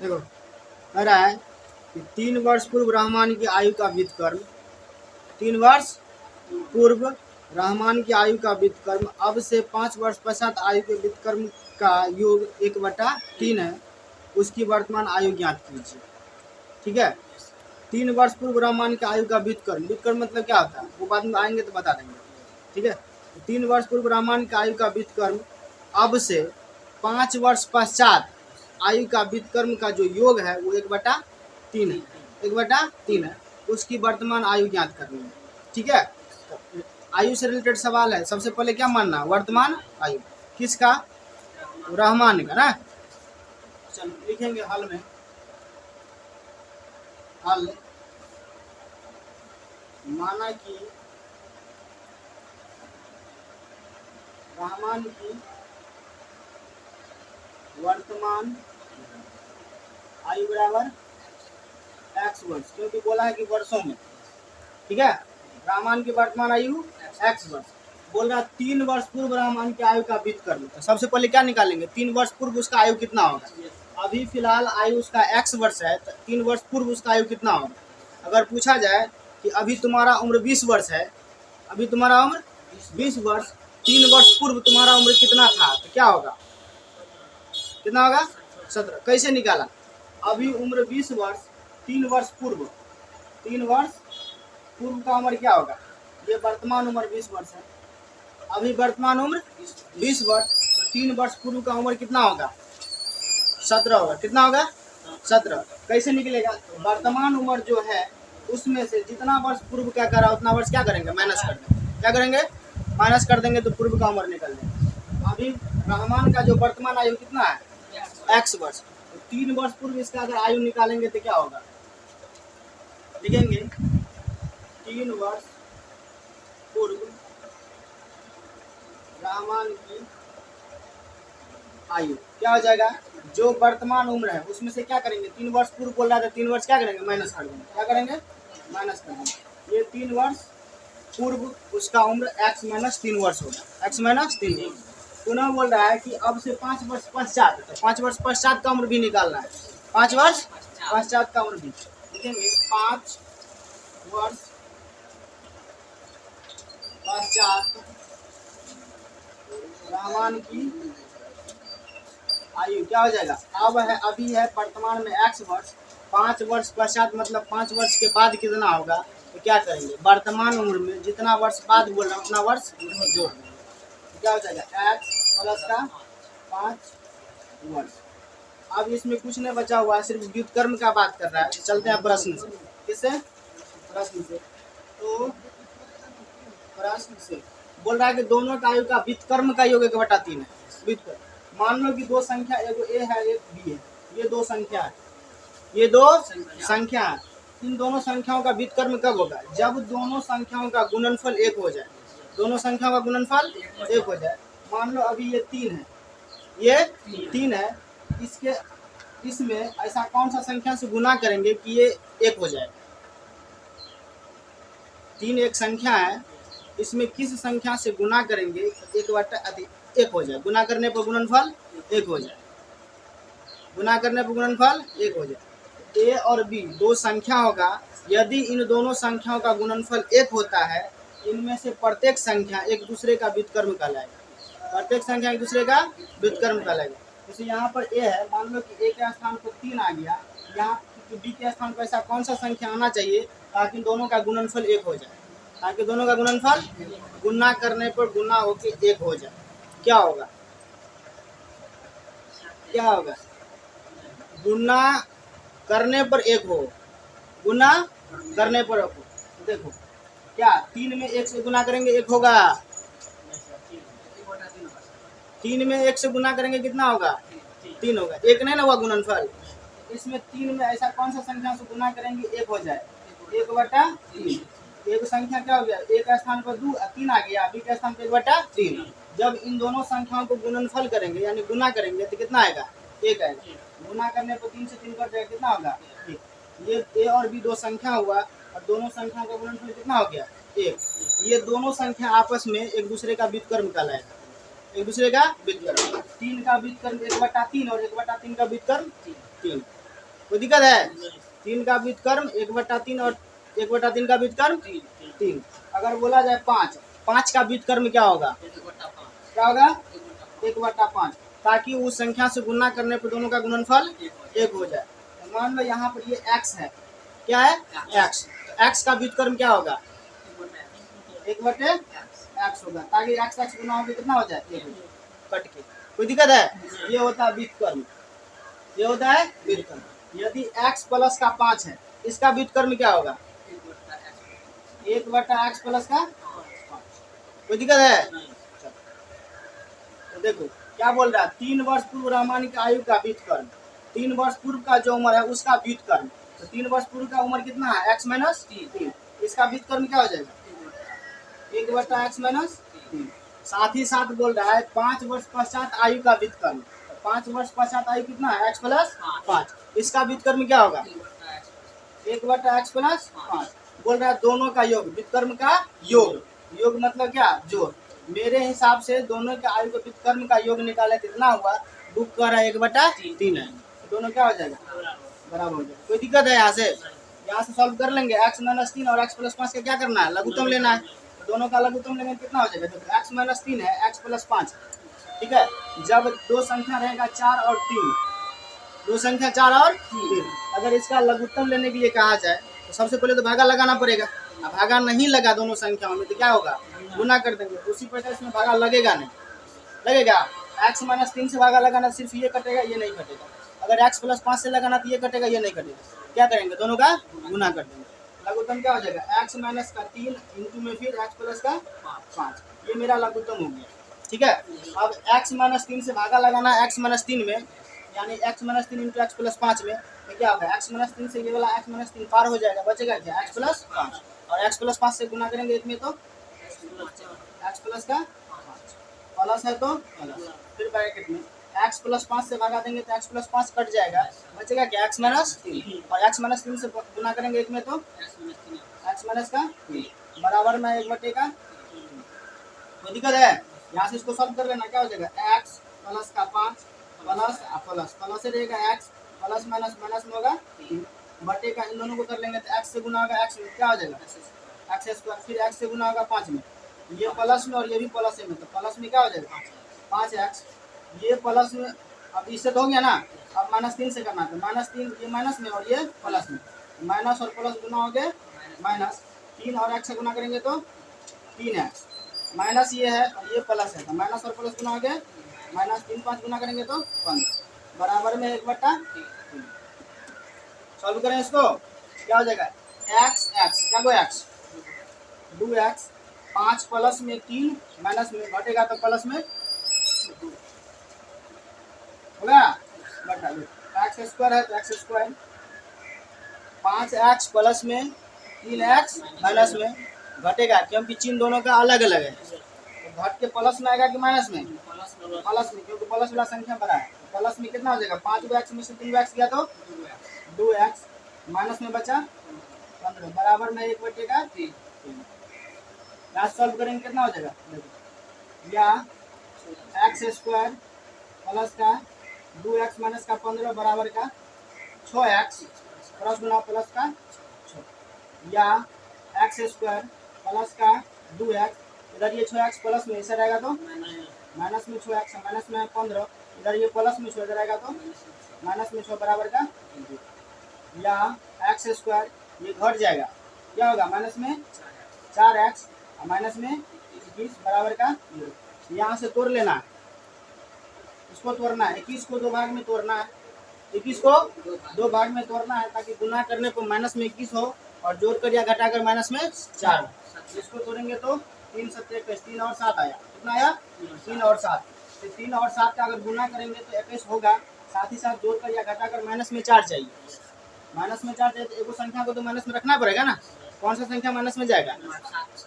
देखो कह रहा है कि 3 वर्ष पूर्व रहमान की आयु का व्युत्क्रम, 3 वर्ष पूर्व रहमान की आयु का व्युत्क्रम अब से 5 वर्ष पश्चात आयु के व्युत्क्रम का योग 1/3 है, उसकी वर्तमान आयु ज्ञात कीजिए। ठीक है, 3 वर्ष पूर्व रहमान की आयु का व्युत्क्रम, व्युत्क्रम मतलब क्या होता है वो बाद में आएंगे तो बता देंगे। ठीक है, 3 वर्ष पूर्व रहमान की आयु का व्युत्क्रम अब से 5 वर्ष पश्चात आयु का व्युत्क्रम का जो योग है वो 1/3 है, 1/3 है, उसकी वर्तमान आयु ज्ञात करनी है। ठीक है, आयु से रिलेटेड सवाल है। सबसे पहले क्या मानना, वर्तमान आयु किसका, रहमान का ना। चलो लिखेंगे हल में, हल माना कि रहमान की वर्तमान आयु बराबर x वर्ष, क्योंकि बोला है कि वर्षों में। ठीक है, रहमान की वर्तमान आयु x वर्ष, बोल रहा 3 वर्ष पूर्व रहमान की आयु का व्युत्क्रम। सबसे पहले क्या निकालेंगे, 3 वर्ष पूर्व उसका आयु कितना होगा। अभी फिलहाल आयु उसका x वर्ष है, तो 3 वर्ष पूर्व उसका आयु कितना होगा। अगर पूछा जाए कि अभी तुम्हारा उम्र 20 वर्ष है, अभी तुम्हारा उम्र 20 वर्ष, 3 वर्ष पूर्व तुम्हारा उम्र कितना था, तो क्या होगा, कितना होगा 17। कैसे निकाला, अभी उम्र 20 वर्ष, 3 वर्ष पूर्व, 3 वर्ष पूर्व का उम्र क्या होगा, ये वर्तमान उम्र 20 वर्ष है, अभी वर्तमान उम्र 20 वर्ष, तो 3 वर्ष पूर्व का उम्र कितना होगा, 17 होगा। कितना होगा, 17। कैसे निकलेगा, वर्तमान उम्र जो है उसमें से जितना वर्ष पूर्व क्या करा उतना वर्ष क्या करेंगे, माइनस कर देंगे। क्या करेंगे, माइनस कर देंगे, तो पूर्व का उम्र निकल देंगे। अभी रहमान का जो वर्तमान आयु कितना है, x वर्ष, तो 3 वर्ष पूर्व इसका अगर आयु निकालेंगे तो क्या होगा, लिखेंगे 3 वर्ष पूर्व रहमान की आयु क्या हो जाएगा, जो वर्तमान उम्र है उसमें से क्या करेंगे, 3 वर्ष पूर्व बोल रहा था, 3 वर्ष क्या करेंगे, माइनस कर देंगे। क्या करेंगे, माइनस कर देंगे। ये 3 वर्ष पूर्व उसका उम्र x माइनस 3 वर्ष होगा, x माइनस 3। पुनः बोल रहा है कि अब से 5 वर्ष पश्चात, तो 5 वर्ष पश्चात का उम्र भी निकालना है, 5 वर्ष पश्चात का उम्र भी लिखेंगे। 5 वर्ष पश्चात रहमान की आयु क्या हो जाएगा, अब है, अभी है वर्तमान में x वर्ष, 5 वर्ष पश्चात मतलब 5 वर्ष के बाद कितना होगा, तो क्या करेंगे, वर्तमान उम्र में जितना वर्ष बाद बोल रहा है उतना वर्ष जोड़ देंगे। क्या हो जाएगा, x प्लस का 5 वर्ष। अब इसमें कुछ नहीं बचा हुआ है, सिर्फ व्युत्क्रम का बात कर रहा है। चलते हैं प्रश्न से, किससे, प्रश्न से। तो प्रश्न से बोल रहा है कि दोनों का आयु का व्युत्क्रम का योग 1/3 है। व्युत्क्रम मान लो कि दो संख्या, एक a है एक b है, ये दो संख्या है, ये दो संख्या है। इन दोनों संख्याओं का व्युत्क्रम कब होगा, जब दोनों संख्याओं का गुणनफल 1 हो जाए, दोनों संख्याओं का गुणनफल 1 हो जाए। मान लो अभी ये 3 है, ये 3 है, इसमें ऐसा कौन सा संख्या से गुना करेंगे कि ये 1 हो जाए। 3 एक संख्या है, इसमें किस संख्या से गुना करेंगे 1 हो जाए, गुना करने पर गुणनफल 1 हो जाए, गुना करने पर गुणनफल 1 हो जाए। a और b दो संख्या होगा, यदि इन दोनों संख्याओं का गुणनफल 1 होता है, इनमें से प्रत्येक संख्या एक दूसरे का व्युत्क्रम कहलाएगा, प्रत्येक संख्या एक दूसरे का व्युत्क्रम कहलाएगा। जैसे यहाँ पर a है, मान लो कि a के स्थान पर 3 आ गया, यहाँ b के स्थान पर ऐसा कौन सा संख्या आना चाहिए ताकि दोनों का गुणनफल 1 हो जाए, ताकि दोनों का गुणनफल गुना करने पर गुना होके 1 हो जाए। क्या होगा, क्या होगा, गुना करने पर 1 हो, गुना करने पर 1 हो। देखो क्या 3 में 1 से गुना करेंगे 1 होगा, 3 में 1 से गुना करेंगे कितना होगा, 3 होगा। 1 नहीं ना हुआ गुणनफल, इसमें 3 में ऐसा कौन सा संख्या से गुना करेंगे 1 हो जाए, 1/3। एक संख्या क्या हो गया, a का स्थान पर 3 आ गया, b का स्थान पर 1/3। जब इन दोनों संख्याओं को गुणनफल करेंगे यानी गुना करेंगे तो कितना आएगा, 1 आएगा। गुना करने पर 3 से 3 कट जाएगा, कितना होगा 1। ये a और b दो संख्या हुआ और दोनों संख्याओं का गुणनफल कितना हो गया 1। ये दोनों संख्या आपस में एक दूसरे का व्युत्क्रम कहलाएगा, एक दूसरे का व्युत्क्रम। 3 का व्युत्क्रम 1/3 और 1/3 का व्युत्क्रम 3। कोई दिक्कत है? 3 का व्युत्क्रम 1/3 और 1/3 का व्युत्क्रम 3। अगर बोला जाए 5 का व्युत्क्रम क्या होगा? क्या होगा? 1/5, ताकि उस संख्या से गुणा करने पर दोनों का गुणनफल 1 हो जाए। तो मान लो यहाँ पर ये x है, क्या है? x। तो x का व्युत्क्रम क्या होगा? 1/x होगा, ताकि x गुना होकर कितना हो जाए? 1 कट के। कोई दिक्कत है? ये होता है व्युत्क्रम, ये होता है व्युत्क्रम। यदि x प्लस का 5 है, इसका व्युत्क्रम क्या होगा? 1/x प्लस का 5। कोई दिक्कत है? तो देखो क्या बोल रहा है, 3 वर्ष पूर्व रामायण की आयु का व्युत्क्रम, 3 वर्ष पूर्व का जो उम्र है उसका व्युत्क्रम। तो 3 वर्ष पूर्व का उम्र कितना है? x minus 3। इसका व्युत्क्रम क्या हो जाएगा? 1/x minus 3। साथ ही साथ बोल रहा है 5 वर्ष पश्चात आयु का व्युत्क्रम। 5 वर्ष पश्चात आयु कितना है? x plus 5। इसका व्युत्क्रम क्या होगा? 1/x plus 5। बोल रहा है दोनों का योग, व्युत्क्रम का योग। योग मतलब क्या? जोड़। मेरे हिसाब से दोनों के आयु के व्युत्क्रम का योग निकाले कितना हुआ? बुक कर रहा है 1/3 है, तो दोनों क्या हो जाएगा? बराबर हो जाएगा। कोई दिक्कत है? यहाँ से सॉल्व कर लेंगे। x माइनस 3 और x प्लस 5 का क्या करना है? लघुत्तम लेना है। तो दोनों का लघुत्तम लेंगे कितना हो जाएगा? देखो x माइनस 3 है, x प्लस 5, ठीक है। जब दो संख्या रहेगा 4 और 3, दो संख्या 4 और 3, अगर इसका लघुत्तम लेने के लिए कहा जाए तो सबसे पहले तो भागा लगाना पड़ेगा। अब भागा नहीं लगा दोनों संख्याओं में तो क्या होगा? गुना कर देंगे। उसी प्रकार इसमें भागा लगेगा नहीं, लगेगा। x माइनस 3 से भागा लगाना, सिर्फ ये कटेगा, ये नहीं कटेगा। अगर x प्लस 5 से लगाना तो ये कटेगा, ये नहीं कटेगा। क्या करेंगे? दोनों का गुना कर देंगे। लघुत्तम क्या हो जाएगा? x माइनस का 3 इंटू में फिर x प्लस का 5, ये मेरा लघुत्तम हो गया, ठीक है। अब x माइनस 3 से भागा लगाना x माइनस 3 में, यानी x minus 3 into x plus 5 में, तो क्या होगा? x माइनस 3 से ये वाला x माइनस 3 पार हो जाएगा, बचेगा क्या? x plus 5। और x प्लस 5 से गुना करेंगे एक में तो x प्लस का 5, प्लस है तो प्लस, फिर ब्रैकेट में x प्लस 5 से भागा देंगे तो x प्लस 5 कट जाएगा, बचेगा क्या? x minus 3। और x माइनस 3 से गुना करेंगे एक में तो x माइनस का 3 बराबर में 1/3 का। कोई दिक्कत है? यहाँ से इसको सॉल्व कर लेना, क्या हो जाएगा? x प्लस का 5 प्लस प्लस प्लस रहेगा, x प्लस माइनस माइनस में होगा 3 बटे का। इन दोनों को कर लेंगे तो x से गुना होगा x में, क्या हो जाएगा? x स्क्वायर, फिर x से गुना होगा 5 में, ये प्लस में और ये भी प्लस में, तो प्लस में क्या हो जाएगा? 5x। ये प्लस में, अब इससे तो हो गया ना। अब माइनस 3 से करना, तो माइनस 3, ये माइनस में और ये प्लस में, माइनस और प्लस गुना हो गए माइनस 3, और x से गुना करेंगे तो 3x, माइनस ये है और ये प्लस है, तो माइनस और प्लस गुना हो गए माइनस 3, 5 गुना करेंगे तो 15 बराबर में 1/3। सॉल्व करें इसको, क्या हो जाएगा? x क्या को x 2x, 5 प्लस में 3 माइनस में घटेगा तो प्लस में होगा, बटा x स्क्वायर है तो x स्क्वायर, 5x प्लस में 3x माइनस में घटेगा, क्योंकि चिन्ह दोनों का अलग अलग है। तो घट के प्लस में आएगा कि माइनस में? प्लस में, क्योंकि प्लस वाला संख्या बड़ा है। तो प्लस में कितना हो जाएगा? 5x में से 3x गया तो 2x, माइनस में बचा 15 बराबर में 1/3 का 3। यहाँ सॉल्व करेंगे कितना हो जाएगा? देखो या x स्क्वायर प्लस का 2x माइनस का 15 बराबर का 6x प्लस गुना प्लस का 6, या x स्क्वायर प्लस का 2x, इधर ये 6x प्लस में ऐसा रहेगा तो माइनस में 6x, माइनस में 15, इधर ये प्लस में 6 इधर रहेगा तो माइनस में 6 बराबर का, या x स्क्वायर ये घट जाएगा, क्या होगा? माइनस में 4x माइनस में 21 बराबर का 0। यहाँ से तोड़ लेना है, इसको तोड़ना है, 21 को 2 भाग में तोड़ना है, 21 को 2 भाग में तोड़ना है, ताकि गुना करने को माइनस में 21 हो और जोड़ कर या घटाकर माइनस में 4 हो। इसको तोड़ेंगे तो 3 7 21, 3 और 7 आया, कितना आया? 3 और 7। तो 3 और 7 का अगर गुना करेंगे तो 21 होगा, साथ ही साथ जोड़ कर या घटाकर माइनस में 4 चाहिए। माइनस में 4 चाहिए तो एक संख्या को तो माइनस में रखना पड़ेगा ना। कौन सा संख्या माइनस में जाएगा?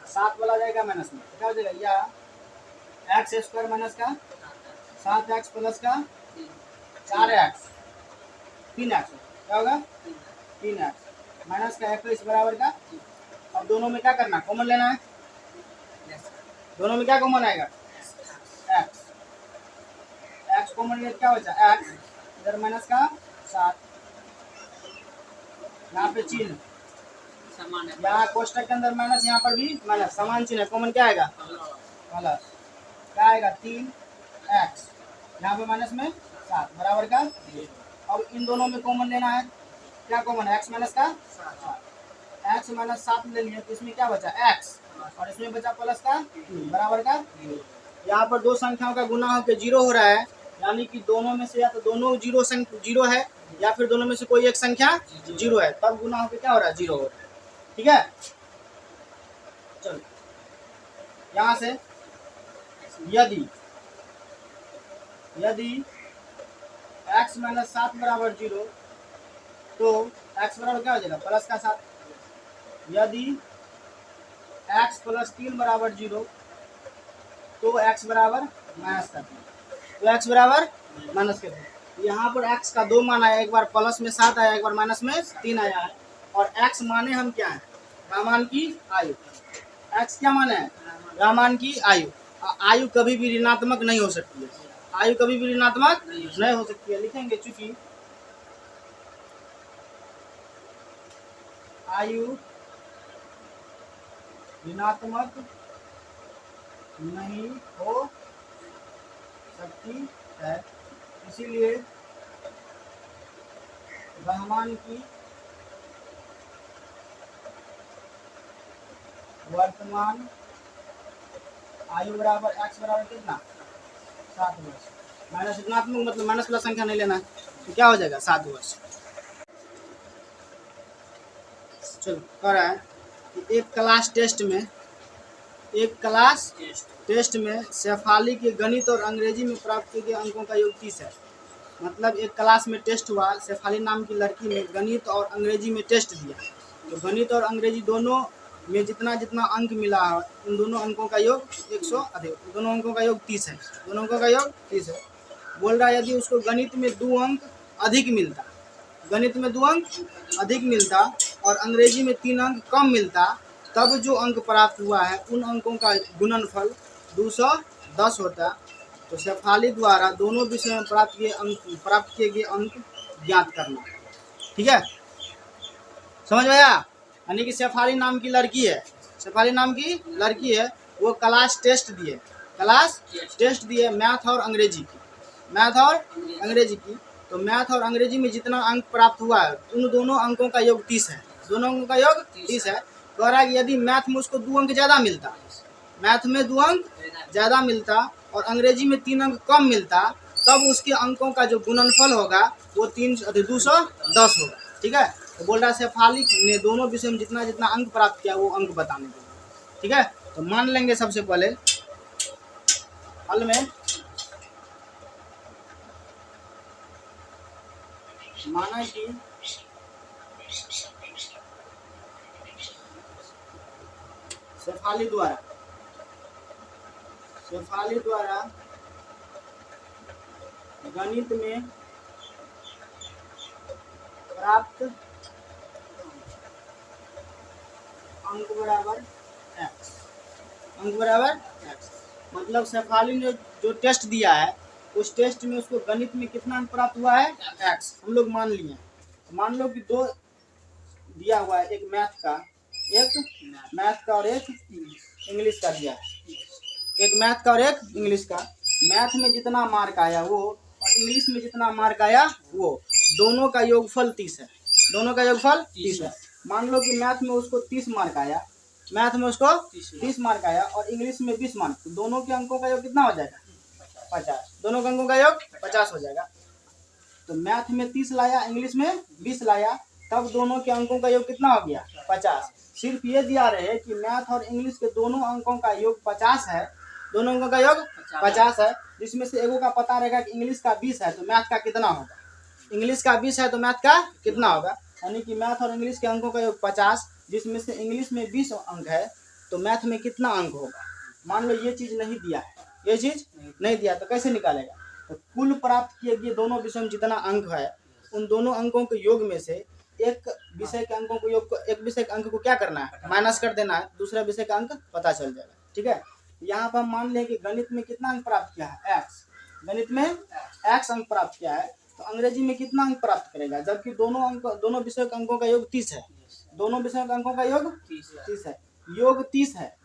7 वाला जाएगा माइनस में, क्या हो जाएगा? या x स्क्वायर माइनस का 7x प्लस का 4x 3x, क्या होगा? 3x माइनस का 21 बराबर का। अब दोनों में क्या करना? कॉमन लेना है। दोनों में क्या कॉमन आएगा? x कॉमन ले, क्या हो जाए? x इधर माइनस का 7 यहाँ पे चिन्ह, समान है, यहाँ कोष्टक के अंदर माइनस, यहाँ पर भी माइनस, समान चिन्ह है, कॉमन क्या आएगा प्लस, क्या आएगा 3x, यहाँ पे माइनस में 7 बराबर का। अब इन दोनों में कॉमन लेना है, क्या कॉमन है x माइनस का 7, x माइनस 7 ले लिया तो इसमें क्या बचा x, और इसमें बचा प्लस का बराबर का। यहाँ पर दो संख्याओं का गुना होकर 0 हो रहा है, यानी कि दोनों में से या तो दोनों जीरो है या फिर दोनों में से कोई एक संख्या 0 है, तब गुना होकर क्या हो रहा है 0 हो रहा है। ठीक है, चलो यहाँ से यदि x माइनस 7 बराबर 0 तो x बराबर क्या हो जाएगा प्लस का 7, यदि x प्लस 3 बराबर 0 तो x बराबर माइनस का 3, तो x बराबर माइनस का 3। यहाँ पर x का दो मान आया, एक बार प्लस में 7 आया, एक बार माइनस में 3 आया है, और x माने हम क्या है रामान की आयु, x क्या माने है रामान की आयु। आयु कभी भी ऋणात्मक नहीं हो सकती है, आयु कभी भी ऋणात्मक नहीं हो सकती है। लिखेंगे चूंकि आयु ऋणात्मक नहीं हो सकती है, इसीलिए रहमान की वर्तमान आयु बराबर x बराबर कितना 7 वर्ष, माइनस ऋणात्मक मतलब माइनस प्लस संख्या नहीं लेना है, तो क्या हो जाएगा 7 वर्ष। चलो कह रहा है कि एक क्लास टेस्ट में शेफाली के गणित और अंग्रेजी में प्राप्त किए गए अंकों का योग 30 है। मतलब एक क्लास में टेस्ट हुआ, शेफाली नाम की लड़की ने गणित और अंग्रेजी में टेस्ट दिया, तो गणित और अंग्रेजी दोनों में जितना जितना अंक मिला है उन दोनों अंकों का योग 100 अधिक, दोनों अंकों का योग 30 है, दोनों अंकों का योग 30 है। बोल रहा है यदि उसको गणित में 2 अंक अधिक मिलता, गणित में 2 अंक अधिक मिलता और अंग्रेजी में 3 अंक कम मिलता, तब जो अंक प्राप्त हुआ है उन अंकों का गुणनफल 210 होता। तो शेफाली द्वारा दोनों विषय में प्राप्त किए गए अंक ज्ञात करना। ठीक है, समझ में आया? यानी कि शेफाली नाम की लड़की है, वो क्लास टेस्ट दिए मैथ और अंग्रेजी की, तो मैथ और अंग्रेजी में जितना अंक प्राप्त हुआ है उन दोनों अंकों का योग 30 है, दोनों अंकों का योग 30 है। कह रहा है कि यदि मैथ में उसको 2 अंक ज़्यादा मिलता, और अंग्रेजी में 3 अंक कम मिलता, तब उसके अंकों का जो गुणनफल होगा वो 210 होगा। ठीक है, तो बोल रहा है शेफाली ने दोनों विषय में जितना जितना अंक प्राप्त किया वो अंक बताने के लिए। ठीक है, तो मान लेंगे सबसे पहले हल में, माना कि शेफाली द्वारा गणित में प्राप्त अंक बराबर x, मतलब शेफाली ने जो टेस्ट दिया है उस टेस्ट में उसको गणित में कितना अंक प्राप्त हुआ है x, हम लोग मान लिए। मान लो कि 2 दिया हुआ है, एक मैथ का और एक इंग्लिश का दिया है, एक मैथ का और एक इंग्लिश का। मैथ में जितना मार्क आया वो और इंग्लिश में जितना मार्क आया वो, दोनों का योगफल 30 है, मान लो कि मैथ में उसको 30 मार्क आया, और इंग्लिश में 20 मार्क, तो दोनों के अंकों का योग कितना हो जाएगा 50, दोनों के अंकों का योग 50 हो जाएगा। तो मैथ में 30 लाया, इंग्लिश में 20 लाया, तब दोनों के अंकों का योग कितना हो गया 50। सिर्फ ये दिया रहे कि मैथ और इंग्लिश के दोनों अंकों का योग 50 है, दोनों अंकों का योग 50 है, जिसमें से एगो का पता रहेगा कि इंग्लिश का 20 है तो मैथ का कितना होगा, इंग्लिश का 20 है तो मैथ का कितना होगा, यानी कि मैथ और इंग्लिश के अंकों का योग 50, जिसमें से इंग्लिश में 20 अंक है तो मैथ में कितना अंक होगा। मान लो ये चीज़ नहीं दिया है, ये चीज़ नहीं दिया तो कैसे निकालेगा, तो कुल प्राप्त किए गए दोनों विषय में जितना अंक है उन दोनों अंकों के योग में से एक विषय के अंकों को योग, एक विषय के अंक को क्या करना है माइनस कर देना है, दूसरा विषय का अंक पता चल जाएगा। ठीक है, यहाँ पर हम मान लें कि गणित में कितना अंक प्राप्त किया है x, गणित में x अंक प्राप्त किया है, तो अंग्रेजी में कितना अंक प्राप्त करेगा, जबकि दोनों विषयों के अंकों का योग 30 है। दोनों विषयों के अंकों का योग 30 है। योग 30 है।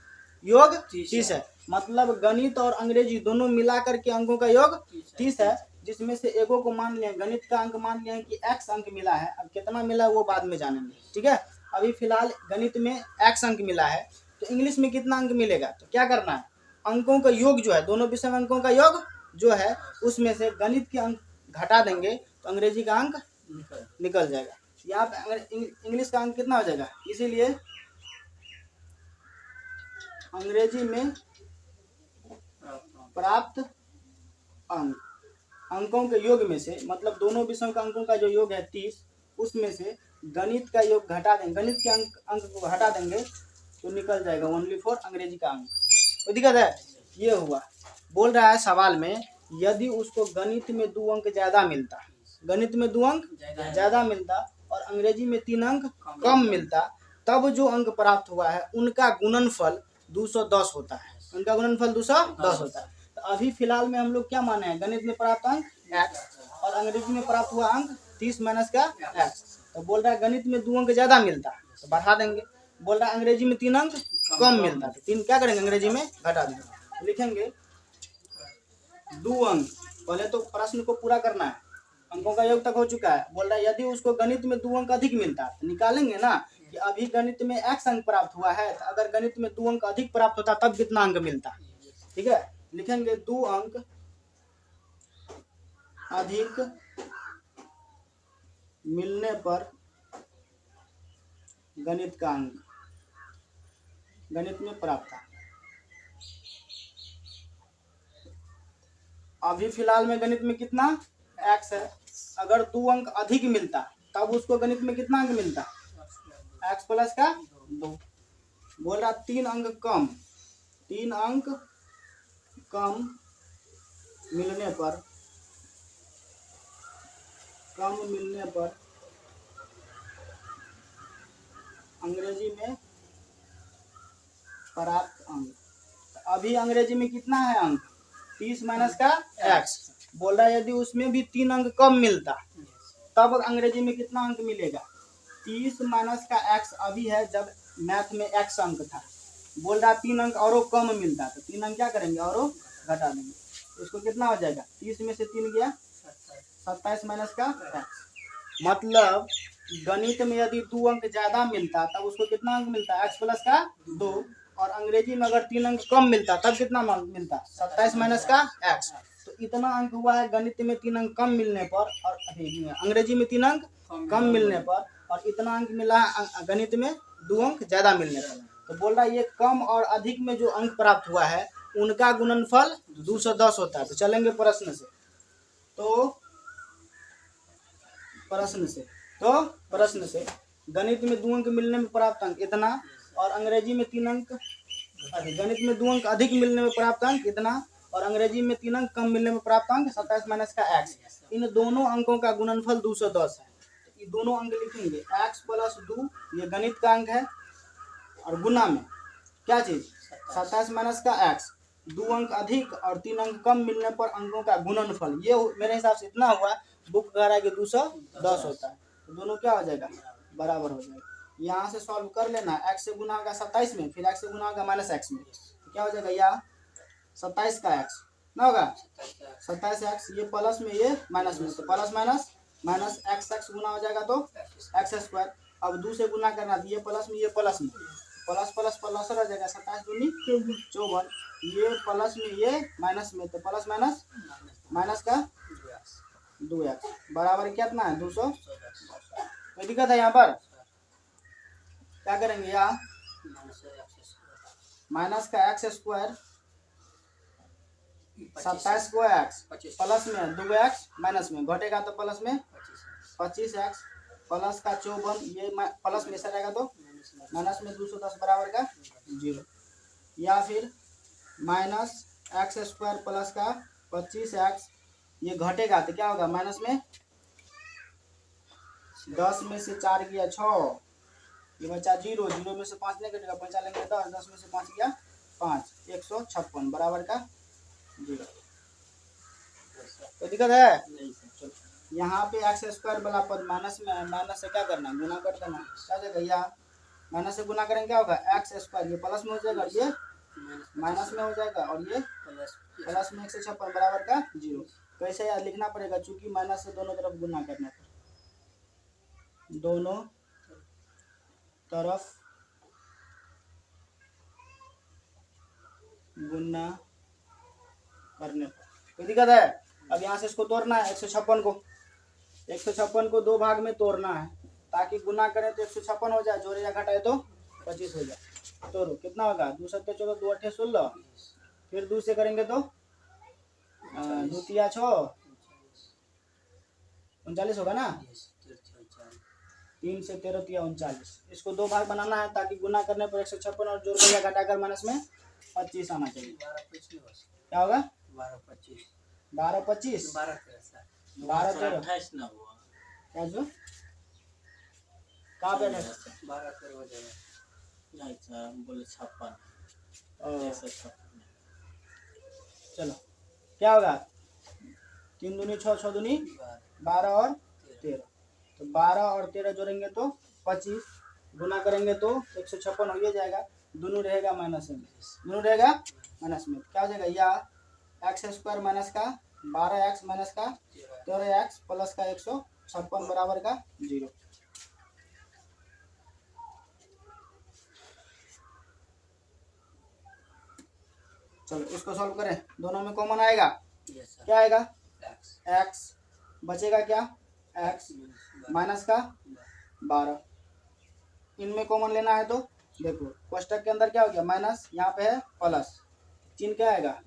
योग 30 है। मतलब गणित और अंग्रेजी दोनों मिलाकर के अंकों का योग 30 है, जिसमें से एगो को मान लिया, गणित का अंक मान लिया है कि x अंक मिला है। अब कितना मिला है वो बाद में जानेंगे, ठीक है। अभी फिलहाल गणित में x अंक मिला है, तो इंग्लिश में कितना अंक मिलेगा, तो क्या करना है, अंकों का योग जो है, दोनों विषय में अंकों का योग जो है, उसमें से गणित के अंक घटा देंगे तो अंग्रेजी का अंक निकल जाएगा। यहाँ पे इंग्लिश का अंक कितना हो जाएगा, इसीलिए अंग्रेजी में प्राप्त अंक, अंकों के योग में से, मतलब दोनों विषयों का अंकों का जो योग है 30, उसमें से गणित का योग घटा देंगे, गणित के अंक को घटा देंगे तो निकल जाएगा ओनली फॉर अंग्रेजी का अंक। तो दिक्कत है, ये हुआ। बोल रहा है सवाल में, यदि उसको गणित में 2 अंक ज्यादा मिलता, गणित में 2 अंक ज्यादा मिलता और अंग्रेजी में 3 अंक कम मिलता, तब जो अंक प्राप्त हुआ है उनका गुणनफल 210 होता है। उनका गुणनफल 210 होता है। तो अभी फिलहाल में हम लोग क्या माने हैं, गणित में प्राप्त अंक x और अंग्रेजी में प्राप्त हुआ अंक 30 माइनस का x। तो बोल रहा है गणित में 2 अंक ज्यादा मिलता तो बढ़ा देंगे। बोल रहा है अंग्रेजी में 3 अंक कम मिलता, तो 3 क्या करेंगे, अंग्रेजी में घटा देंगे। तो लिखेंगे 2 अंक, पहले तो प्रश्न को पूरा करना है, अंकों का योग तक हो चुका है। बोल रहा है यदि उसको गणित में 2 अंक अधिक मिलता, तो निकालेंगे ना कि अभी गणित में x अंक प्राप्त हुआ है, तो अगर गणित में 2 अंक अधिक प्राप्त होता तब कितना अंक मिलता, ठीक है। लिखेंगे 2 अंक अधिक मिलने पर गणित का अंक, गणित में प्राप्त। अभी फिलहाल में गणित में कितना x है, अगर 2 अंक अधिक मिलता तब उसको गणित में कितना अंक मिलता, x प्लस का 2। बोल रहा 3 अंक कम, 3 अंक कम मिलने पर, कम मिलने पर अंग्रेजी में प्राप्त अंक। अभी अंग्रेजी में कितना है अंक, 30 माइनस का x। बोल रहा है यदि उसमें भी 3 अंक कम मिलता तब अंग्रेजी में कितना अंक मिलेगा, 30 माइनस का x अभी है जब मैथ में x अंक था। बोल रहा 3 अंक और कम मिलता, तो 3 अंक क्या करेंगे और घटा देंगे, इसको कितना हो जाएगा, 30 में से 3 गया 27 माइनस का x। मतलब गणित में यदि 2 अंक ज्यादा मिलता तब उसको कितना अंक मिलता, x प्लस का 2, और अंग्रेजी में अगर 3 अंक कम मिलता तब कितना मिलता, 27 माइनस का x। तो इतना अंक हुआ है गणित में 3 अंक कम मिलने पर, और अंग्रेजी में 3 अंक कम मिलने पर, और इतना अंक मिला है गणित में 2 अंक ज्यादा मिलने पर। तो बोल रहा है ये कम और अधिक में जो अंक प्राप्त हुआ है उनका गुणनफल 210 होता है। तो चलेंगे प्रश्न से, तो प्रश्न से गणित में 2 अंक मिलने में प्राप्त अंक इतना, और अंग्रेजी में 3 अंक, गणित में 2 अंक अधिक मिलने में प्राप्त अंक इतना, और अंग्रेजी में 3 अंक कम मिलने में प्राप्त अंक 27 माइनस का x। इन दोनों अंकों का गुणनफल 210 है। ये दोनों अंक लिखेंगे x प्लस 2, ये गणित का अंक है, और गुना में क्या चीज, 27 माइनस का x। 2 अंक अधिक और 3 अंक कम मिलने पर अंकों का गुणनफल, ये मेरे हिसाब से इतना हुआ, बुक कह रहा है कि 210 होता है। तो दोनों क्या हो जाएगा, बराबर हो जाएगा। यहाँ से सॉल्व कर लेना, x से गुना होगा 27 में, फिर x से गुना होगा माइनस x में, तो क्या हो जाएगा, या 27 का x ना होगा 27x, ये प्लस में ये माइनस में, तो प्लस माइनस माइनस x गुना हो जाएगा तो x स्क्वायर। अब 2 से गुना करना, तो ये प्लस में ये प्लस में, प्लस प्लस प्लस रह जाएगा, 27 दूनी 54, ये प्लस में ये माइनस में, तो प्लस माइनस माइनस का 2x बराबर कितना है 200। कोई दिक्कत है यहाँ पर, क्या करेंगे, यहाँ माइनस का x स्क्वायर 27 को x प्लस में 2x माइनस में घटेगा तो प्लस में 25x प्लस का 54, ये प्लस में रहेगा तो माइनस में 210 बराबर का 0, या फिर माइनस x स्क्वायर प्लस का 25x, ये घटेगा तो क्या होगा, माइनस में 10 में से 4 गया 6, ये बचा 0, 0 में से 5 नहीं कटेगा, बचा लेंगे 10, 10 में से 5 गया 5, 156 बराबर का 0। तो दिक्कत है, यहाँ पे एक्स स्क्वायर वाला पद माइनस में है, माइनस से क्या करना है, गुना कर देना। क्या हो जाएगा, या माइनस से गुना करेंगे क्या होगा, एक्स स्क्वायर, ये प्लस में हो जाएगा, ये माइनस में हो जाएगा, और ये प्लस में 156 बराबर का 0। कैसे यार लिखना पड़ेगा, चूंकि माइनस से दोनों तरफ गुना करना है, दोनों तरफ गुना करने पर कोई दिक्कत है। अब यहाँ से इसको तोड़ना है 156 को 2 भाग में तोड़ना है, ताकि गुना करें तो 156 हो जाए, जोड़े या घटाए तो 25 हो जाए। तोड़ो, कितना होगा, 2 7 14 2 8 16, फिर 2 से करेंगे तो 2 3 6 39 होगा ना, 3 से 13 3 39। इसको 2 भाग बनाना है, ताकि गुना करने पर 156 और जोड़ कर या घटाकर माइनस में 25 आना चाहिए। क्या होगा, 12 25 12 25 12 12 13 28 ना हुआ, क्या जो कहाँ पे 12 13 हो जाएगा। नहीं सर, बोले 56 26। चलो क्या होगा, 3 दूनी 6 6 दूनी 12 और 13, तो 12 और 13 जोड़ेंगे तो 25, गुना करेंगे तो 156 हो ही जाएगा, दोनों रहेगा माइनस में, दोनों रहेगा माइनस में। क्या हो जाएगा, या एक्स स्क्वायर माइनस का 12x माइनस का 13x प्लस का 156 बराबर का 0। चलो इसको सॉल्व करें, दोनों में कॉमन आएगा, क्या आएगा, x बचेगा, क्या x माइनस का 12, इनमें कॉमन लेना है तो देखो कोष्टक के अंदर क्या हो गया, माइनस, यहाँ पे है प्लस, चिन्ह क्या आएगा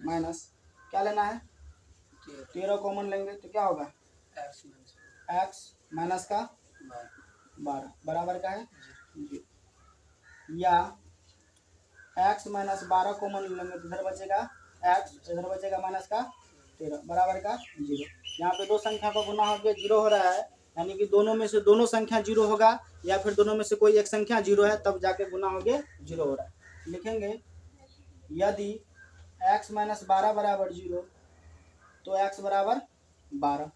माइनस, क्या लेना है 13 कॉमन लेंगे तो क्या होगा, x माइनस का 12 बराबर का है 0, या x माइनस 12 कॉमन लेंगे तो इधर बचेगा x, इधर बचेगा माइनस का 13 बराबर का 0। यहाँ पे दो संख्या का गुना हो गया, 0 हो रहा है, यानी कि दोनों में से दोनों संख्या 0 होगा, या फिर दोनों में से कोई एक संख्या 0 है, तब जाके गुना हो गया 0 हो रहा है। लिखेंगे यदि x माइनस 12 बराबर 0 तो x बराबर 12,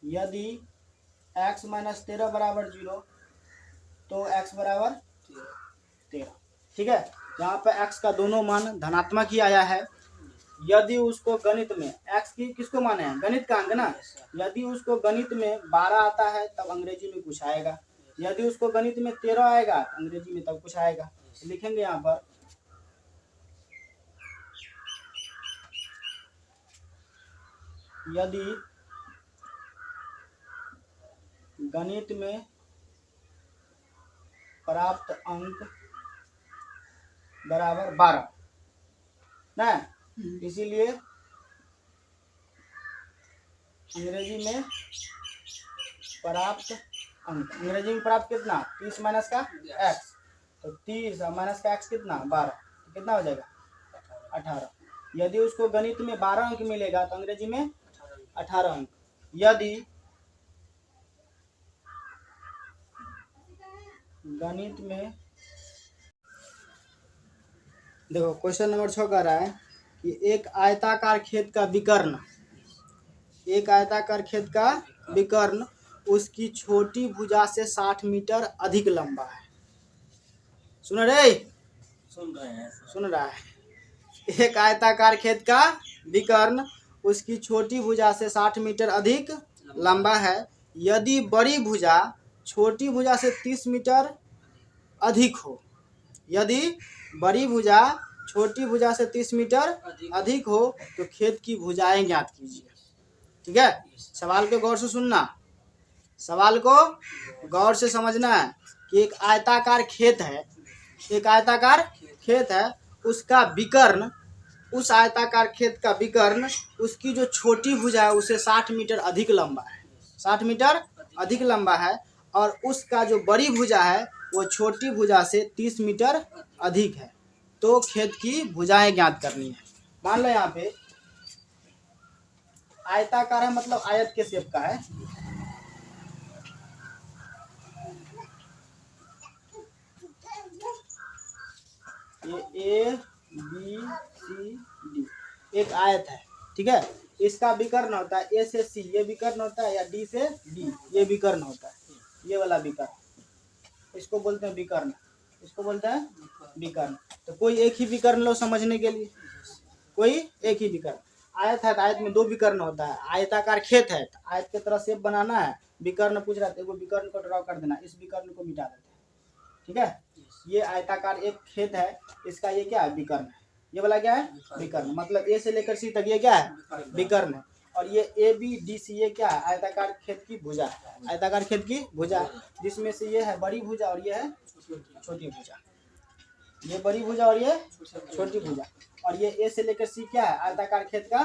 यदि x माइनस 13 बराबर 0 तो x बराबर 13। ठीक है, यहाँ पे x का दोनों मान धनात्मक ही आया है। यदि उसको गणित में x की किसको माने हैं, गणित का अंक ना, यदि उसको गणित में 12 आता है तब अंग्रेजी में कुछ आएगा, यदि उसको गणित में 13 आएगा अंग्रेजी में तब कुछ आएगा। लिखेंगे यहाँ पर यदि गणित में प्राप्त अंक बराबर 12 ना, इसीलिए अंग्रेजी में प्राप्त अंक, अंग्रेजी में प्राप्त कितना 30 माइनस का x, तो 30 माइनस का x कितना 12, तो कितना हो जाएगा 18। यदि उसको गणित में 12 अंक मिलेगा तो अंग्रेजी में 18 अंक। यदि गणित में, देखो क्वेश्चन नंबर 6 कह रहा है कि एक आयताकार खेत का विकर्ण, एक आयताकार खेत का विकर्ण उसकी छोटी भुजा से 60 मीटर अधिक लंबा है। सुन रहे, सुन रहे हैं, सुन रहा है, एक आयताकार खेत का विकर्ण उसकी छोटी भुजा से 60 मीटर अधिक लंबा है, यदि बड़ी भुजा छोटी भुजा से 30 मीटर अधिक हो, यदि बड़ी भुजा छोटी भुजा से 30 मीटर अधिक हो तो खेत की भुजाएं ज्ञात कीजिए। ठीक है, सवाल को गौर से सुनना, सवाल को गौर से समझना है कि एक आयताकार खेत है, एक आयताकार खेत है, उसका विकर्ण, उस आयताकार खेत का विकर्ण उसकी जो छोटी भुजा है उसे 60 मीटर अधिक लंबा है, 60 मीटर अधिक लंबा है, और उसका जो बड़ी भुजा है वो छोटी भुजा से 30 मीटर अधिक है, तो खेत की भुजाएं ज्ञात करनी है। मान लो यहाँ पे आयताकार है, मतलब आयत के शेप का है, ये A B C D एक आयत है। ठीक है, इसका विकर्ण होता है ए से सी, ये विकर्ण होता है, या डी से डी ये विकर्ण होता है, ये वाला विकर्ण, इसको बोलते हैं विकर्ण, इसको बोलते हैं विकर्ण। तो कोई एक ही विकर्ण लो समझने के लिए, कोई एक ही विकर्ण। आयत है तो आयत में दो विकर्ण होता है, आयताकार खेत है तो आयत की तरह शेप बनाना है, विकर्ण पूछ रहा है तो विकर्ण को ड्रॉ कर देना, इस विकर्ण को मिटा देते हैं, ठीक है। ये आयताकार एक खेत है, इसका ये क्या है विकर्ण है, ये वाला क्या है विकर्ण, मतलब ए से लेकर सी तक ये क्या है विकर्ण है। और ये ए बी डी सी ये क्या है आयताकार खेत की भुजा है, आयताकार खेत की भुजा, जिसमें से ये है बड़ी भुजा और ये है छोटी भुजा, ये बड़ी भुजा और ये छोटी भुजा। और ये ए से लेकर सी क्या है आयताकार खेत का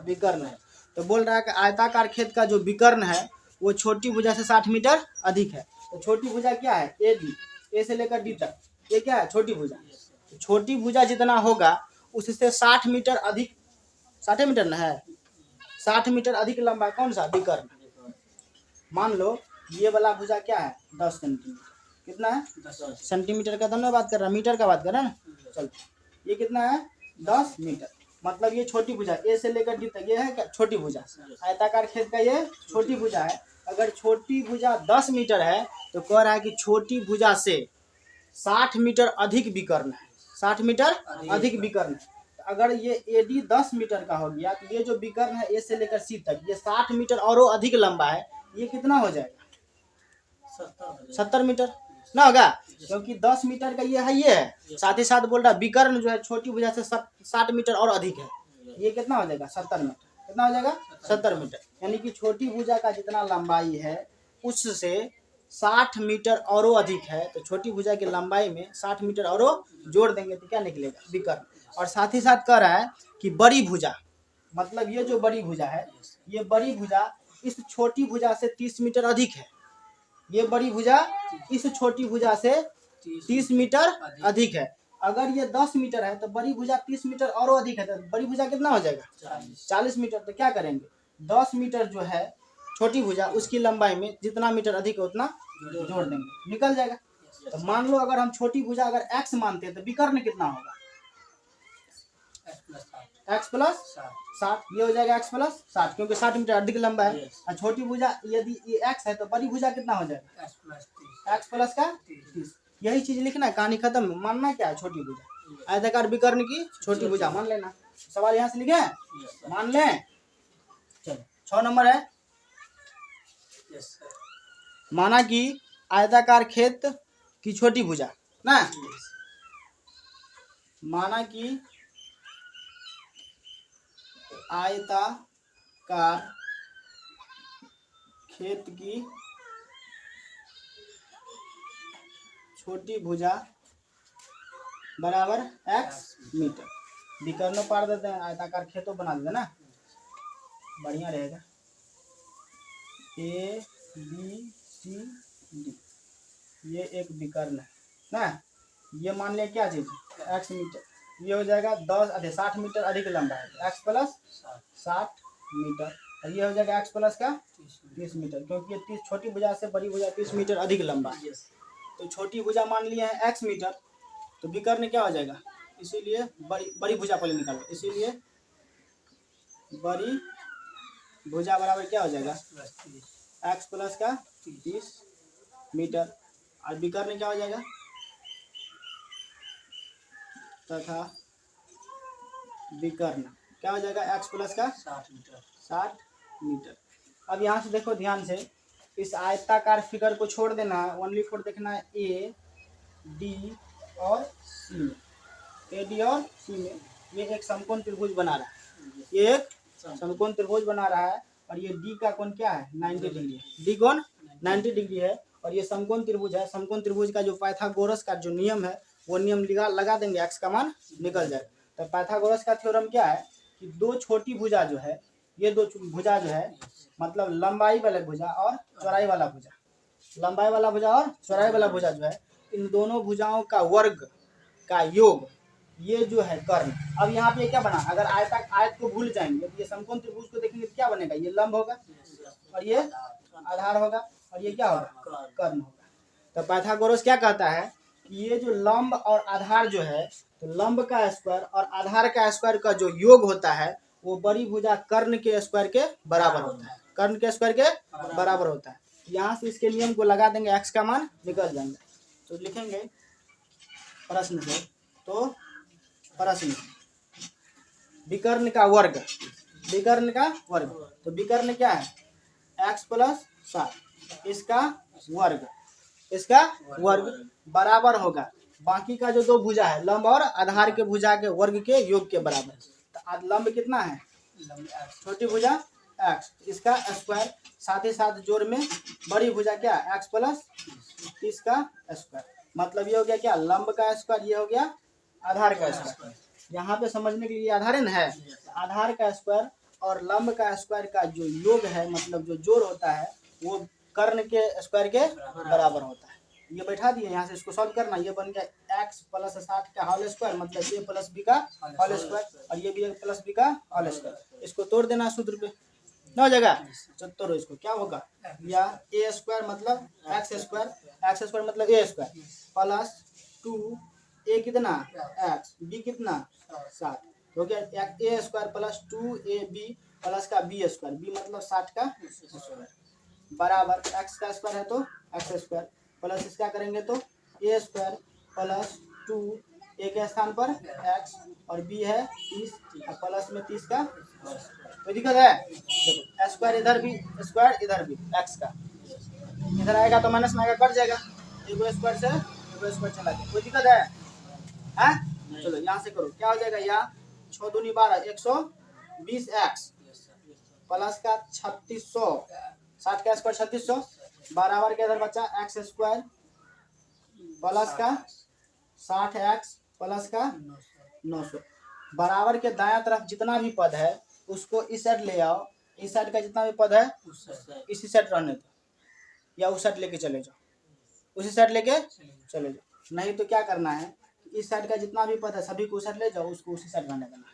विकर्ण है। तो बोल रहा है कि आयताकार खेत का जो विकर्ण है वो छोटी भुजा से 60 मीटर अधिक है। तो छोटी भुजा क्या है ए बी, ए से लेकर डी तक ये क्या है छोटी भुजा। तो छोटी भुजा जितना होगा उससे 60 मीटर अधिक, 60 मीटर ना है, 60 मीटर अधिक लंबा कौन सा विकर्ण। मान लो ये वाला भुजा क्या है 10 सेंटीमीटर, कितना है 10 सेंटीमीटर का, तो मैं बात कर रहा मीटर का बात कर रहा है ना। चलो ये कितना है 10 मीटर, मतलब ये छोटी भुजा ए से लेकर डी तक ये है क्या छोटी भुजा, आयताकार खेत का ये छोटी भुजा है। अगर छोटी भुजा 10 मीटर है तो कह रहा है कि छोटी भुजा से 60 मीटर अधिक विकर्ण है, 60 मीटर अधिक विकर्ण है। तो अगर ये ए डी 10 मीटर का हो गया तो ये जो विकर्ण है ए से लेकर सी तक ये 60 मीटर और अधिक लंबा है, ये कितना हो जाएगा 70 मीटर ना होगा, क्योंकि 10 मीटर का ये है, साथ ही साथ बोल रहा विकर्ण जो है छोटी भुजा से 60 मीटर और अधिक है, ये कितना हो जाएगा 70 मीटर, कितना हो जाएगा 70 मीटर। यानी कि छोटी भुजा का जितना लंबाई है उससे 60 मीटर और अधिक है, तो छोटी भुजा की लंबाई में 60 मीटर और जोड़ देंगे तो क्या निकलेगा विकर्ण। और साथ ही साथ कह रहा है कि बड़ी भुजा, मतलब ये जो बड़ी भुजा है ये बड़ी भुजा इस छोटी भुजा से 30 मीटर अधिक है, ये बड़ी भुजा इस छोटी भुजा से 30 मीटर अधिक है। अगर ये 10 मीटर है तो बड़ी भुजा 30 मीटर और अधिक है, तो बड़ी भुजा कितना हो जाएगा 40 मीटर। तो क्या करेंगे 10 मीटर जो है छोटी भुजा उसकी लंबाई में जितना मीटर अधिक है उतना जोड़ देंगे, निकल जाएगा। तो मान लो अगर हम छोटी भुजा अगर x मानते हैं तो विकर्ण कितना होगा x प्लस 60, ये हो जाएगा x प्लस 60 क्योंकि 60 मीटर अधिक लंबा है। और छोटी भुजा यदि ये x है तो बड़ी भुजा कितना हो जाएगा x प्लस का 30। यही चीज लिखना है, कहानी खत्म। मानना क्या है छोटी भुजा आयताकार विकर्ण की छोटी भुजा मान लेना। सवाल यहाँ से लिखे मान लें। चलो 6 नंबर है, माना कि आयताकार खेत की छोटी भुजा ना, माना कि आयताकार खेत की छोटी भुजा बराबर x मीटर, विकर्ण पार देते हैं आयताकार खेतों बना देते ना, बढ़िया रहेगा। ए बी सी डी ये एक विकर्ण है ना, ये मान लिया क्या चीज x मीटर, ये हो जाएगा 60 मीटर अधिक लंबा है x प्लस 60 मीटर, और ये हो जाएगा x प्लस का 30 मीटर, क्योंकि ये 30 छोटी भुजा से बड़ी भुजा 30 मीटर अधिक लंबा है। तो छोटी भुजा मान लिया है x मीटर, तो विकर्ण क्या हो जाएगा, इसीलिए बड़ी भुजा पहले निकालो, इसीलिए बड़ी भुजा बराबर क्या हो जाएगा x प्लस का 30 मीटर, और विकर्ण क्या हो जाएगा तथा विकर्ण क्या हो जाएगा x प्लस का 60 मीटर। अब यहाँ से देखो ध्यान से, इस आयताकार फिगर को छोड़ देना है, ओनली फॉर देखना है ए डी और सी में, ए डी और सी में ये एक समकोण त्रिभुज बना रहा है, ये एक समकोण त्रिभुज बना रहा है, और ये डी का कोण क्या है 90 डिग्री है, डी कोण 90 डिग्री है, और ये समकोण त्रिभुज है। समकोण त्रिभुज का जो पाइथागोरस का जो नियम है वो नियम लगा देंगे, x का मान निकल जाए। तो पाइथागोरस का थ्योरम क्या है कि दो छोटी भुजा जो है, ये दो भुजा जो है मतलब लंबाई वाला भुजा और चौड़ाई वाला भुजा, लंबाई वाला भुजा और चौड़ाई वाला भुजा जो है, इन दोनों भुजाओं का वर्ग का योग ये जो है कर्ण। अब यहाँ पे क्या बना, अगर आयत को भूल जाएंगे तो ये समकोण त्रिभुज को देखेंगे तो क्या बनेगा, ये लंब होगा और ये आधार होगा और ये क्या होगा कर्ण होगा। तो पाइथागोरस क्या कहता है कि ये जो लंब और आधार जो है, तो लंब का स्क्वायर और आधार का स्क्वायर का जो योग होता है वो बड़ी भुजा कर्ण के स्क्वायर के बराबर होता है, कर्ण के स्क्वायर के बराबर होता है। यहाँ से इसके नियम को लगा देंगे, x का मान निकल जाएंगे। तो लिखेंगे प्रश्न से, तो प्रश्न विकर्ण का वर्ग, विकर्ण का वर्ग, तो विकर्ण क्या है x प्लस 7, इसका वर्ग, इसका वर्ग बराबर होगा बाकी का जो दो भुजा है लंब और आधार के भुजा के वर्ग के योग के बराबर। तो लंब कितना है, छोटी भुजा x, इसका स्क्वायर, साथ ही साथ जोड़ में बड़ी भुजा क्या x प्लस 30 का स्क्वायर। मतलब ये हो गया क्या, लंब का स्क्वायर, ये हो गया आधार का स्क्वायर। यहाँ पे समझने के लिए आधार है, आधार का स्क्वायर और लंब का स्क्वायर का जो योग है, मतलब जो जोड़ होता है, वो कर्ण के स्क्वायर के बराबर होता है। ये बैठा दिए, यहाँ से इसको सॉल्व करना, ये बन गया x प्लस 60 का होल स्क्वायर, मतलब a प्लस b का होल स्क्वायर, और ये भी a प्लस b का होल स्क्वायर। इसको तोड़ देना सूत्र पे, ना हो जाएगा। तो तोड़ो इसको, क्या होगा, या a स्क्वायर मतलब x स्क्वायर, x स्क्वायर मतलब a स्क्वायर प्लस 2a कितना x, b कितना 7, हो गया a square plus 2ab plus का b स्क्वायर, b मतलब 60 का स्क्वायर बराबर x का स्क्वायर है तो x स्क्वायर प्लस इसका करेंगे तो a स्क्वायर प्लस 2 a के स्थान पर x और b है 30 और प्लस में 30 का कोई दिक्कत है। देखो स्क्वायर इधर भी, स्क्वायर इधर भी, x का इधर आएगा तो माइनस में आएगा, कट जाएगा, एगो स्क्वायर से एगो स्क्वायर चला गया, कोई दिक्कत है हैं? चलो यहाँ से करो, क्या हो जाएगा, यहाँ 6 दूनी 12 120x प्लस का 3600, 60 का स्क्वायर 3600 बराबर के इधर बचा x स्क्वायर प्लस का 60x प्लस का 900 बराबर के दायां तरफ जितना भी पद है उसको इस साइड ले आओ, इस साइड का जितना भी पद है इसी साइड रहने दो, या उस साइड लेके चले जाओ, उसी साइड लेके चले जाओ। नहीं तो क्या करना है, इस साइड का जितना भी पद है सभी को उस साइड ले जाओ, उसको उसी साइड रहने देना,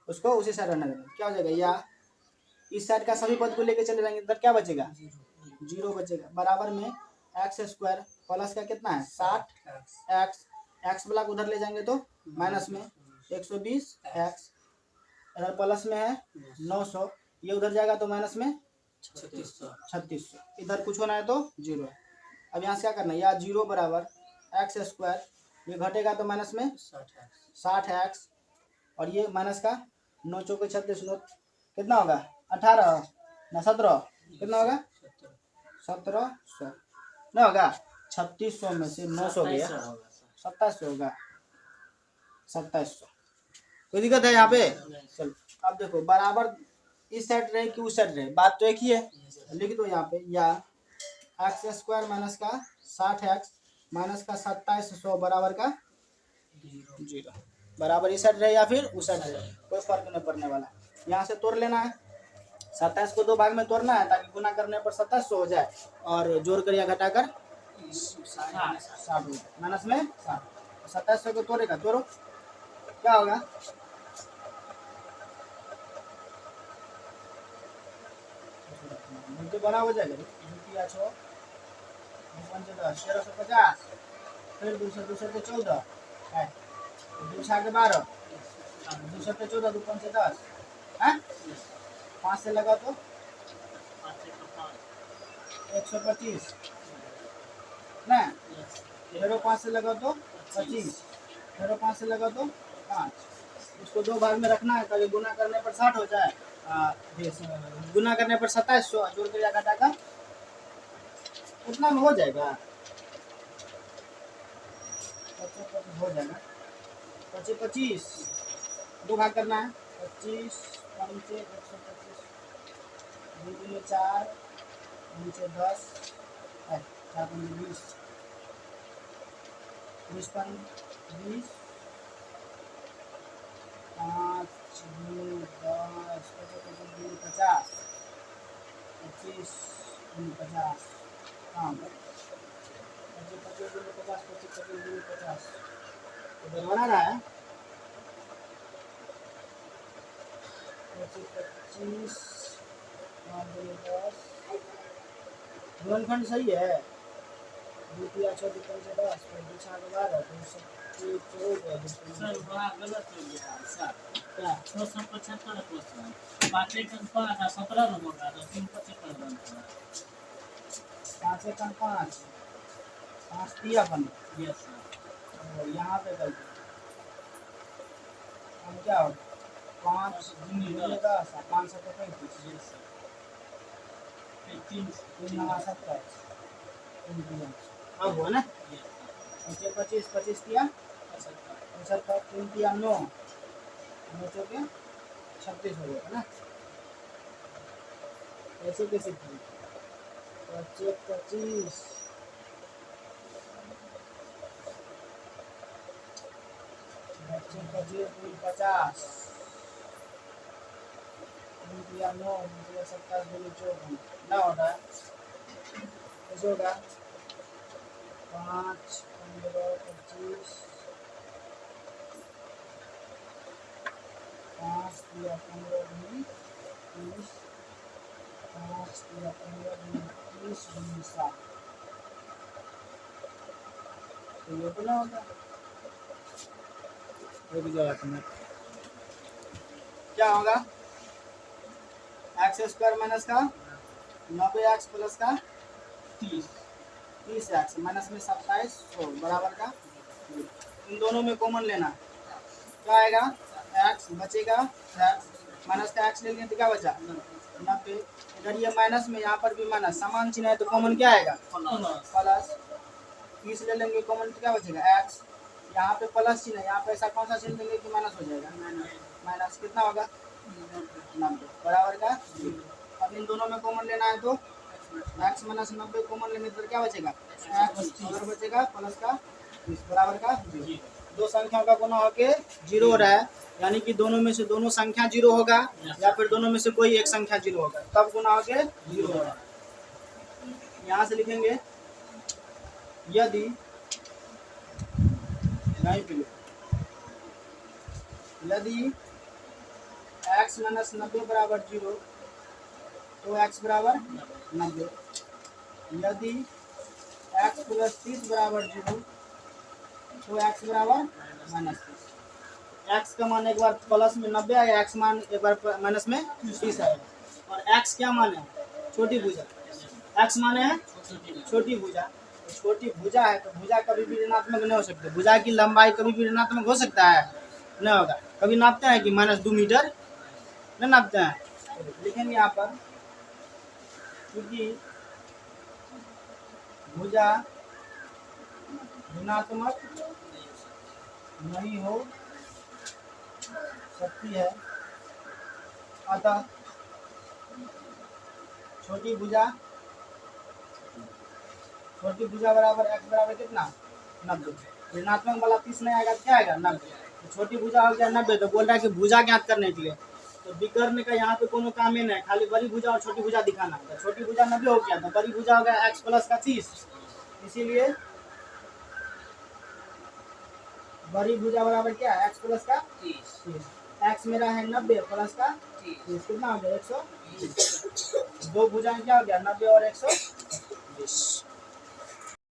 उसको उसी साइड रहने देना। क्या हो जाएगा, या इस साइड का सभी पद को लेके चले जाएंगे, इधर क्या बचेगा, 0 बचेगा, बराबर में x स्क्वायर प्लस का कितना है 60x, x वाला को उधर ले जाएंगे तो माइनस में 120x, इधर प्लस में है 900, ये उधर जाएगा तो माइनस में 3600, इधर कुछ होना है तो 0 है। अब यहाँ से क्या करना है, या 0 बराबर x स्क्वायर, ये घटेगा तो माइनस में 60x, और ये माइनस का 9 चौके 36, कितना होगा 18 ना 17, कितना होगा 1700 ना होगा, 3600 में से 900 गया 2700 होगा, 2700। कोई दिक्कत है यहाँ पे। चलो अब देखो बराबर इस साइड रहे कि उस साइड रहे, बात तो एक ही है, लिख दो यहाँ पे, या एक्स स्क्वायर माइनस का 60x माइनस का 2700 बराबर का 0, बराबर इस साइड रहे या फिर उस साइड रहे, कोई फर्क नहीं पड़ने वाला। यहाँ से तोड़ लेना है, 27 को 2 भाग में तोड़ना है ताकि गुना करने पर 2700 हो जाए, और जोड़ कर या घटाकर 60 माइनस में 60, 2700 को तोड़ेगा, तोड़ो क्या होगा, तो बड़ा हो जाएगा, 6 1350, फिर 200 के 14 है, 2 के 12, 200 के 14, 2 5 10 है, 5 से लगा तो 125 ना, 5 से लगा तो 25, 5 से लगा तो 5, इसको 2 भाग में रखना है ताकि गुना करने पर 60 हो जाए, गुना करने पर 2700, जोड़ कर या घटाकर उतना में हो जाएगा, हो जाएगा 25, 2 भाग करना है, 25 नीचे 125, 2 में 4 नीचे 10 है, 4 में 20, 20 5 20, 5 2 10 50, 25 50, हाँ 25 50, इधर बना रहा है 25 10, गुणनखंड सही है, 2 3 6 2 5 10, 2 6 12, सर बड़ा गलत हो गया सर। क्या 275 क्वेश्चन 5 17 नंबर का तो 375 रन था। 5 एकम 5 दिया बने। Yes sir. और यहाँ पे गलती हम क्या होगा 5 10 5 7 35 यस सर। 3 3 9 27 अब हुआ ना। यस 25 25 दिया सर। 75 3 दिया 9 9 चौके 36 हो गया ना। ऐसे कैसे किए 25 25 50 दिया 9 दिया 27 बोले 54 ना होगा कैसे होगा 5 15 25 5 दिया 15 20 5 दिया 15 20 7 तो ये तो ना होगा क्या होगा एक्स स्क्वायर माइनस का 90 एक्स प्लस का 30 एक्स माइनस में 27 100 बराबर का इन दोनों में कॉमन लेना क्या आएगा एक्स बचेगा एक्स माइनस का एक्स ले लेंगे तो क्या बचा 90 इधर ये माइनस में यहाँ पर भी माइनस समान चिन्ह है तो कॉमन क्या आएगा प्लस 30 ले लेंगे कॉमन तो क्या बचेगा एक्स यहाँ पे प्लस चिन्ह है यहाँ पे ऐसा कौन सा चिन्ह देंगे कि माइनस हो जाएगा माइनस कितना होगा 90 बराबर का अब इन दोनों में कॉमन लेना है तो एक्स माइनस 90 कॉमन लेने पर क्या बचेगा एक्स और बचेगा प्लस का 20 बराबर का 0 दो संख्याओं का गुना होके 0 हो रहा है यानी कि दोनों में से दोनों संख्या 0 होगा या फिर दोनों में से कोई एक संख्या 0 होगा तब गुना होके 0 होगा। यहाँ से लिखेंगे यदि नहीं पे यदि x माइनस 90 बराबर 0 तो x बराबर 90 यदि x प्लस 30 बराबर 0 तो x बराबर माइनस 30 x का मान एक बार प्लस में 90 आएगा x मान एक बार माइनस में 30 आएगा और x क्या मान है छोटी भुजा x मान है छोटी भुजा छोटी भुजा है तो भुजा कभी भी ऋणात्मक नहीं हो सकती भुजा की लंबाई कभी भी ऋणात्मक हो सकता है नहीं होगा कभी नापते हैं कि -2 मीटर नहीं नापते हैं लिखेंगे यहाँ पर क्योंकि भुजा ऋणात्मक नहीं हो सकती है अतः छोटी भुजा बराबर x बराबर कितना 90 ऋणात्मक वाला 30 नहीं आएगा क्या आएगा 90 तो छोटी भुजा हो गया 90 तो बोल रहा है कि भुजा ज्ञात करने के लिए तो विकर्ण का यहाँ पे कोनो काम ही नहीं खाली बड़ी भुजा और छोटी भुजा दिखाना है छोटी भुजा 90 हो गया तो बड़ी भुजा हो गया x प्लस का 30 इसीलिए बड़ी भुजा बराबर क्या है x प्लस का 30 x मेरा है 90 प्लस का 30 कितना हो गया 120 दो भुजाएं क्या हो गया 90 और 120